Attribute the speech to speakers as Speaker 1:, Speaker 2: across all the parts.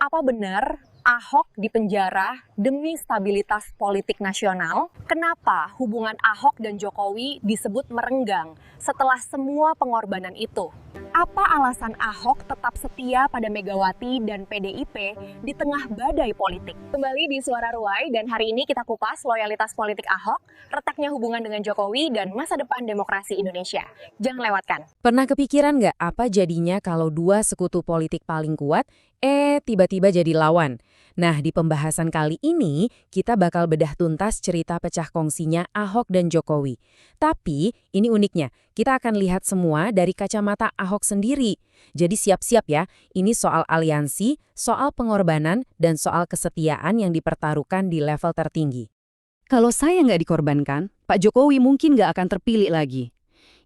Speaker 1: Apa benar Ahok dipenjara demi stabilitas politik nasional? Kenapa hubungan Ahok dan Jokowi disebut merenggang setelah semua pengorbanan itu? Apa alasan Ahok tetap setia pada Megawati dan PDIP di tengah badai politik? Kembali di Suara Ruai, dan hari ini kita kupas loyalitas politik Ahok, retaknya hubungan dengan Jokowi, dan masa depan demokrasi Indonesia. Jangan lewatkan.
Speaker 2: Pernah kepikiran nggak apa jadinya kalau dua sekutu politik paling kuat, tiba-tiba jadi lawan? Nah, di pembahasan kali ini, kita bakal bedah tuntas cerita pecah kongsinya Ahok dan Jokowi. Tapi, ini uniknya, kita akan lihat semua dari kacamata Ahok sendiri. Jadi siap-siap ya, ini soal aliansi, soal pengorbanan, dan soal kesetiaan yang dipertaruhkan di level tertinggi.
Speaker 3: Kalau saya nggak dikorbankan, Pak Jokowi mungkin nggak akan terpilih lagi.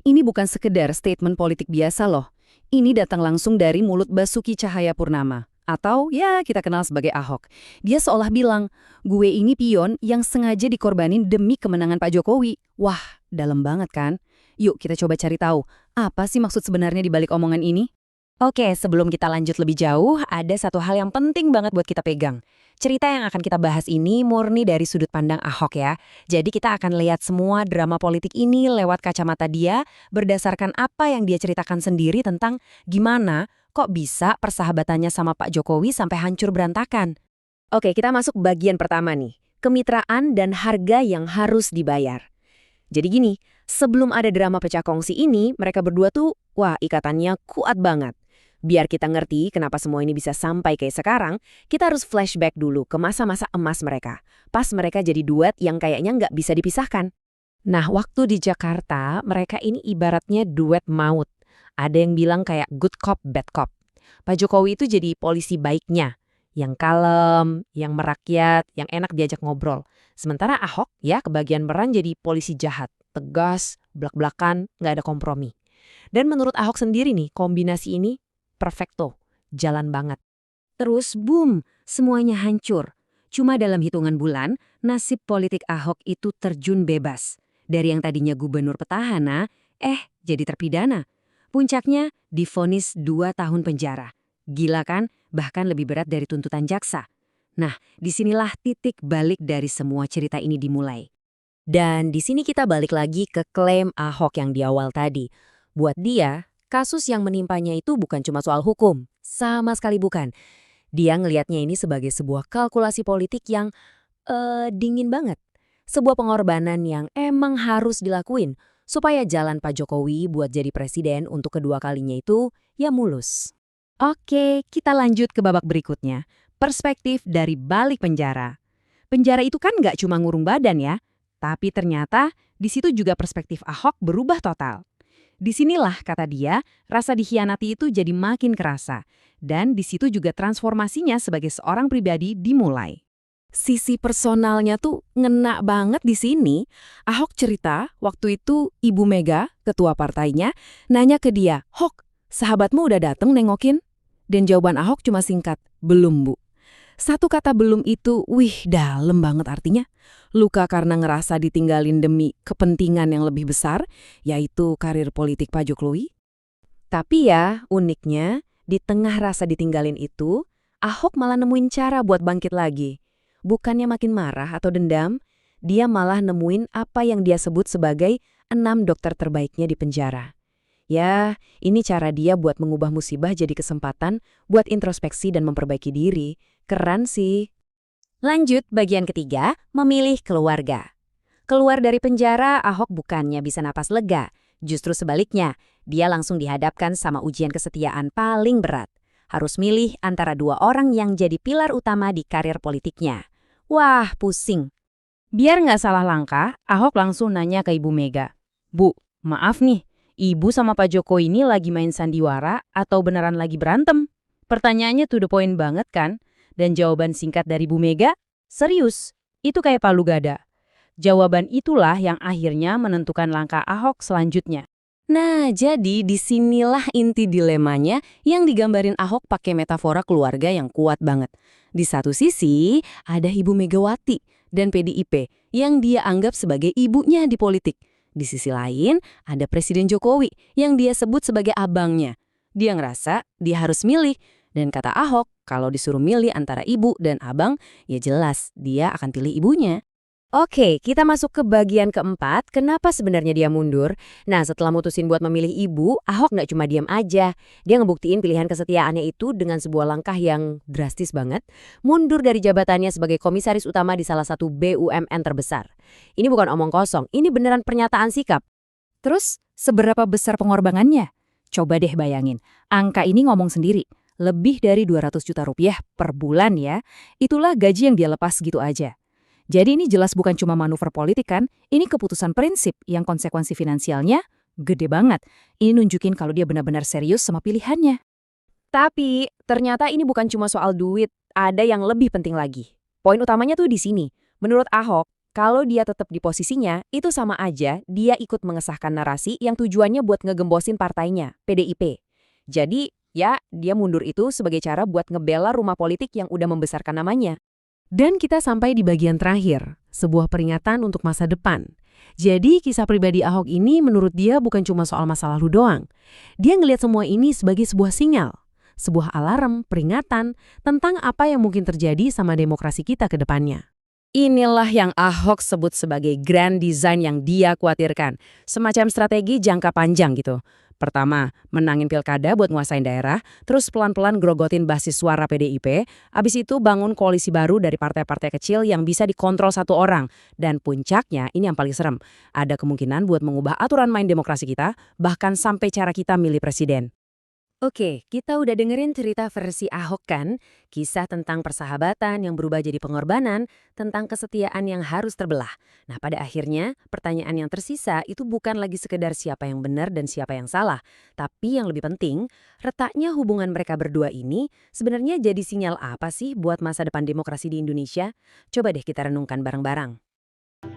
Speaker 3: Ini bukan sekedar statement politik biasa loh. Ini datang langsung dari mulut Basuki Cahayapurnama. Atau ya kita kenal sebagai Ahok. Dia seolah bilang, gue ini pion yang sengaja dikorbanin demi kemenangan Pak Jokowi. Wah, dalam banget kan? Yuk kita coba cari tahu, apa sih maksud sebenarnya di balik omongan ini?
Speaker 2: Oke, sebelum kita lanjut lebih jauh, ada satu hal yang penting banget buat kita pegang. Cerita yang akan kita bahas ini murni dari sudut pandang Ahok ya. Jadi kita akan lihat semua drama politik ini lewat kacamata dia, berdasarkan apa yang dia ceritakan sendiri tentang gimana kok bisa persahabatannya sama Pak Jokowi sampai hancur berantakan. Oke, kita masuk bagian pertama nih. Kemitraan dan harga yang harus dibayar. Jadi gini, sebelum ada drama pecah kongsi ini, mereka berdua tuh, wah ikatannya kuat banget. Biar kita ngerti kenapa semua ini bisa sampai kayak sekarang, kita harus flashback dulu ke masa-masa emas mereka. Pas mereka jadi duet yang kayaknya nggak bisa dipisahkan. Nah, waktu di Jakarta, mereka ini ibaratnya duet maut. Ada yang bilang kayak good cop, bad cop. Pak Jokowi itu jadi polisi baiknya, yang kalem, yang merakyat, yang enak diajak ngobrol. Sementara Ahok ya kebagian peran jadi polisi jahat, tegas, blak-blakan, nggak ada kompromi. Dan menurut Ahok sendiri nih, kombinasi ini perfecto, jalan banget. Terus boom, semuanya hancur. Cuma dalam hitungan bulan, nasib politik Ahok itu terjun bebas. Dari yang tadinya gubernur petahana, jadi terpidana. Puncaknya divonis 2 tahun penjara. Gila kan? Bahkan lebih berat dari tuntutan jaksa. Nah, disinilah titik balik dari semua cerita ini dimulai. Dan di sini kita balik lagi ke klaim Ahok yang di awal tadi. Buat dia, kasus yang menimpanya itu bukan cuma soal hukum. Sama sekali bukan. Dia ngelihatnya ini sebagai sebuah kalkulasi politik yang dingin banget. Sebuah pengorbanan yang emang harus dilakuin supaya jalan Pak Jokowi buat jadi presiden untuk kedua kalinya itu ya mulus. Oke, kita lanjut ke babak berikutnya. Perspektif dari balik penjara. Penjara itu kan nggak cuma ngurung badan ya, tapi ternyata di situ juga perspektif Ahok berubah total. Disinilah, kata dia, rasa dikhianati itu jadi makin kerasa. Dan di situ juga transformasinya sebagai seorang pribadi dimulai. Sisi personalnya tuh ngena banget di sini. Ahok cerita waktu itu Ibu Mega, ketua partainya, nanya ke dia, "Hok, sahabatmu udah dateng nengokin?" Dan jawaban Ahok cuma singkat, "Belum, Bu." Satu kata belum itu, dalam banget artinya. Luka karena ngerasa ditinggalin demi kepentingan yang lebih besar, yaitu karir politik Pak Jokowi. Tapi ya, uniknya, di tengah rasa ditinggalin itu, Ahok malah nemuin cara buat bangkit lagi. Bukannya makin marah atau dendam, dia malah nemuin apa yang dia sebut sebagai 6 dokter terbaiknya di penjara. Ya, ini cara dia buat mengubah musibah jadi kesempatan buat introspeksi dan memperbaiki diri. Keren sih. Lanjut, bagian ketiga, memilih keluarga. Keluar dari penjara, Ahok bukannya bisa napas lega. Justru sebaliknya, dia langsung dihadapkan sama ujian kesetiaan paling berat. Harus milih antara 2 orang yang jadi pilar utama di karir politiknya. Wah, pusing. Biar nggak salah langkah, Ahok langsung nanya ke Ibu Mega. "Bu, maaf nih, Ibu sama Pak Jokowi ini lagi main sandiwara atau beneran lagi berantem?" Pertanyaannya to the point banget kan? Dan jawaban singkat dari Bu Mega, serius, itu kayak palu gada. Jawaban itulah yang akhirnya menentukan langkah Ahok selanjutnya. Nah, jadi disinilah inti dilemanya yang digambarin Ahok pakai metafora keluarga yang kuat banget. Di satu sisi, ada Ibu Megawati dan PDIP yang dia anggap sebagai ibunya di politik. Di sisi lain, ada Presiden Jokowi yang dia sebut sebagai abangnya. Dia ngerasa dia harus milih, Dan kata Ahok, kalau disuruh milih antara ibu dan abang, ya jelas dia akan pilih ibunya. Oke, kita masuk ke bagian keempat, kenapa sebenarnya dia mundur? Nah, setelah mutusin buat memilih ibu, Ahok nggak cuma diam aja. Dia ngebuktiin pilihan kesetiaannya itu dengan sebuah langkah yang drastis banget, mundur dari jabatannya sebagai komisaris utama di salah satu BUMN terbesar. Ini bukan omong kosong, ini beneran pernyataan sikap.
Speaker 3: Terus, seberapa besar pengorbanannya? Coba deh bayangin, angka ini ngomong sendiri. Lebih dari 200 juta rupiah per bulan ya. Itulah gaji yang dia lepas gitu aja. Jadi ini jelas bukan cuma manuver politik kan, ini keputusan prinsip yang konsekuensi finansialnya gede banget. Ini nunjukin kalau dia benar-benar serius sama pilihannya.
Speaker 2: Tapi, ternyata ini bukan cuma soal duit, ada yang lebih penting lagi. Poin utamanya tuh di sini. Menurut Ahok, kalau dia tetap di posisinya, itu sama aja dia ikut mengesahkan narasi yang tujuannya buat ngegembosin partainya, PDIP. Jadi, ya dia mundur itu sebagai cara buat ngebela rumah politik yang udah membesarkan namanya. Dan kita sampai di bagian terakhir, sebuah peringatan untuk masa depan. Jadi kisah pribadi Ahok ini menurut dia bukan cuma soal masa lalu doang. Dia ngelihat semua ini sebagai sebuah sinyal, sebuah alarm, peringatan tentang apa yang mungkin terjadi sama demokrasi kita ke depannya. Inilah yang Ahok sebut sebagai grand design yang dia khawatirkan, semacam strategi jangka panjang gitu. Pertama, menangin pilkada buat nguasain daerah, terus pelan-pelan grogotin basis suara PDIP, abis itu bangun koalisi baru dari partai-partai kecil yang bisa dikontrol satu orang. Dan puncaknya, ini yang paling serem, ada kemungkinan buat mengubah aturan main demokrasi kita, bahkan sampai cara kita milih presiden. Oke, kita udah dengerin cerita versi Ahok kan? Kisah tentang persahabatan yang berubah jadi pengorbanan, tentang kesetiaan yang harus terbelah. Nah, pada akhirnya, pertanyaan yang tersisa itu bukan lagi sekedar siapa yang benar dan siapa yang salah. Tapi yang lebih penting, retaknya hubungan mereka berdua ini sebenarnya jadi sinyal apa sih buat masa depan demokrasi di Indonesia? Coba deh kita renungkan bareng-bareng.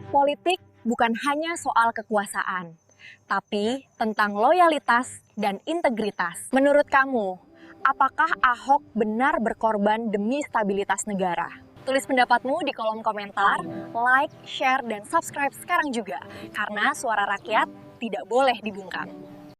Speaker 1: Politik bukan hanya soal kekuasaan, tapi tentang loyalitas dan integritas. Menurut kamu, apakah Ahok benar berkorban demi stabilitas negara? Tulis pendapatmu di kolom komentar, like, share, dan subscribe sekarang juga. Karena suara rakyat tidak boleh dibungkam.